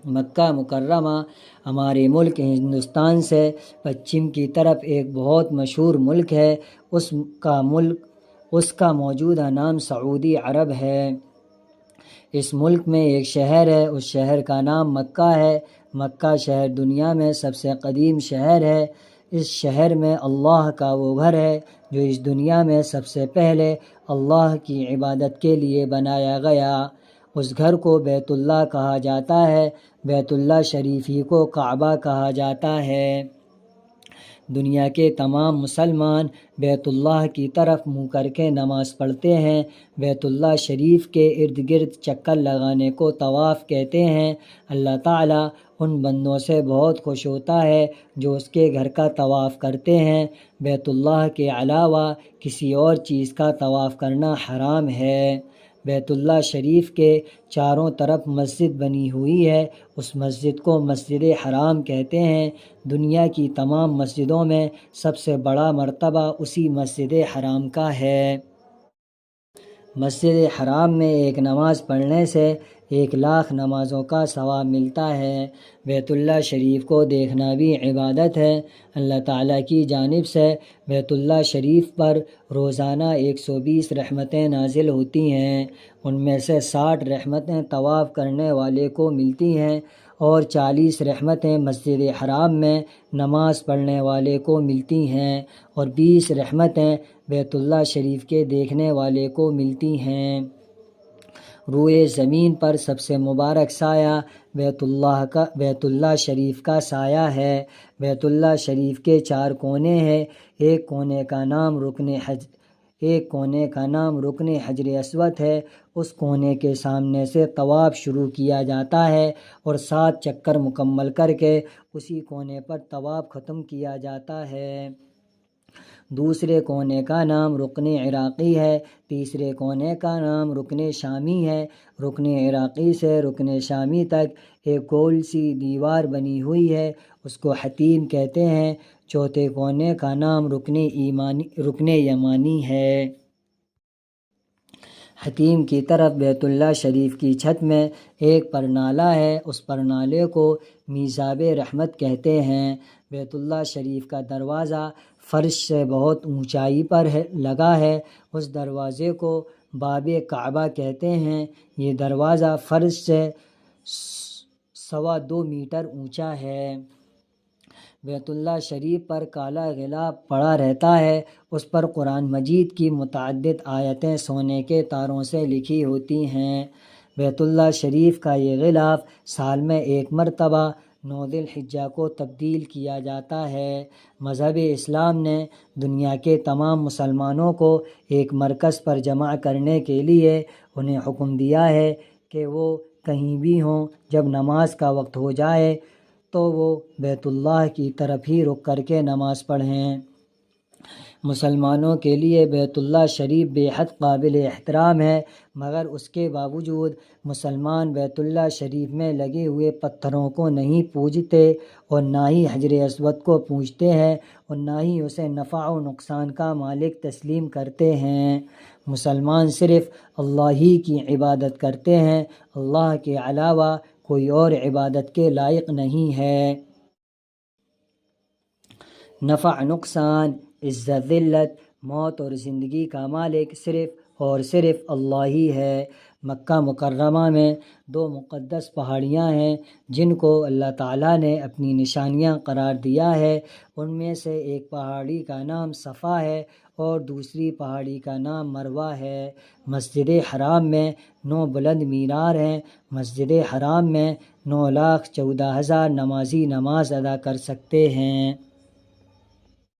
مکہ مکرمہ ہمارے ملک ہندوستان سے پچھم کی طرف ایک بہت مشہور ملک ہے۔ اس کا موجودہ نام سعودی عرب ہے۔ اس ملک میں ایک شہر ہے، اس شہر کا نام مکہ ہے۔ مکہ شہر دنیا میں سب سے قدیم شہر ہے۔ اس شہر میں اللہ کا وہ گھر ہے جو اس دنیا میں سب سے پہلے اللہ کی عبادت کے لیے بنایا گیا۔ اس گھر کو بیت اللہ کہا جاتا ہے۔ بیت اللہ شریف ہی کو کعبہ کہا جاتا ہے۔ دنیا کے تمام مسلمان بیت اللہ کی طرف منہ کر کے نماز پڑھتے ہیں۔ بیت اللہ شریف کے ارد گرد چکر لگانے کو طواف کہتے ہیں۔ اللہ تعالیٰ ان بندوں سے بہت خوش ہوتا ہے جو اس کے گھر کا طواف کرتے ہیں۔ بیت اللہ کے علاوہ کسی اور چیز کا طواف کرنا حرام ہے۔ بیت اللہ شریف کے چاروں طرف مسجد بنی ہوئی ہے۔ اس مسجد کو مسجد حرام کہتے ہیں۔ دنیا کی تمام مسجدوں میں سب سے بڑا مرتبہ اسی مسجد حرام کا ہے۔ مسجد حرام میں ایک نماز پڑھنے سے 1,00,000 نمازوں کا ثواب ملتا ہے۔ بیت اللہ شریف کو دیکھنا بھی عبادت ہے۔ اللہ تعالیٰ کی جانب سے بیت اللہ شریف پر روزانہ 120 رحمتیں نازل ہوتی ہیں۔ ان میں سے 60 رحمتیں طواف کرنے والے کو ملتی ہیں اور 40 رحمتیں مسجد حرام میں نماز پڑھنے والے کو ملتی ہیں اور 20 رحمتیں بیت اللہ شریف کے دیکھنے والے کو ملتی ہیں۔ روئے زمین پر سب سے مبارک سایہ بیت اللہ شریف کا سایہ ہے۔ بیت اللہ شریف کے 4 کونے ہیں۔ ایک کونے کا نام رکن حجر اسود ہے۔ اس کونے کے سامنے سے طواف شروع کیا جاتا ہے اور 7 چکر مکمل کر کے اسی کونے پر طواف ختم کیا جاتا ہے۔ دوسرے کونے کا نام رکن عراقی ہے۔ تیسرے کونے کا نام رکن شامی ہے۔ رکن عراقی سے رکن شامی تک ایک گول سی دیوار بنی ہوئی ہے، اس کو حتیم کہتے ہیں۔ چوتھے کونے کا نام رکن یمانی ہے۔ حتیم کی طرف بیت اللہ شریف کی چھت میں ایک پرنالہ ہے، اس پرنالے کو میزاب رحمت کہتے ہیں۔ بیت اللہ شریف کا دروازہ فرش سے بہت اونچائی پر لگا ہے، اس دروازے کو باب کعبہ کہتے ہیں۔ یہ دروازہ فرش سے 2.25 میٹر اونچا ہے۔ بیت اللہ شریف پر کالا غلاف پڑا رہتا ہے، اس پر قرآن مجید کی متعدد آیتیں سونے کے تاروں سے لکھی ہوتی ہیں۔ بیت اللہ شریف کا یہ غلاف سال میں 1 مرتبہ 9 ذی الحجہ کو تبدیل کیا جاتا ہے۔ مذہب اسلام نے دنیا کے تمام مسلمانوں کو ایک مرکز پر جمع کرنے کے لیے انہیں حکم دیا ہے کہ وہ کہیں بھی ہوں، جب نماز کا وقت ہو جائے تو وہ بیت اللہ کی طرف ہی رخ کر کے نماز پڑھیں۔ مسلمانوں کے لیے بیت اللہ شریف بے حد قابل احترام ہے، مگر اس کے باوجود مسلمان بیت اللہ شریف میں لگے ہوئے پتھروں کو نہیں پوجتے اور نہ ہی حجر اسود کو پوجتے ہیں اور نہ ہی اسے نفع و نقصان کا مالک تسلیم کرتے ہیں۔ مسلمان صرف اللہ ہی کی عبادت کرتے ہیں، اللہ کے علاوہ کوئی اور عبادت کے لائق نہیں ہے۔ نفع نقصان، عزت ذلت، موت اور زندگی کا مالک صرف اور صرف اللہ ہی ہے۔ مکہ مکرمہ میں 2 مقدس پہاڑیاں ہیں جن کو اللہ تعالیٰ نے اپنی نشانیاں قرار دیا ہے۔ ان میں سے ایک پہاڑی کا نام صفا ہے اور دوسری پہاڑی کا نام مروہ ہے۔ مسجد حرام میں 9 بلند مینار ہیں۔ مسجد حرام میں 9,14,000 نمازی نماز ادا کر سکتے ہیں۔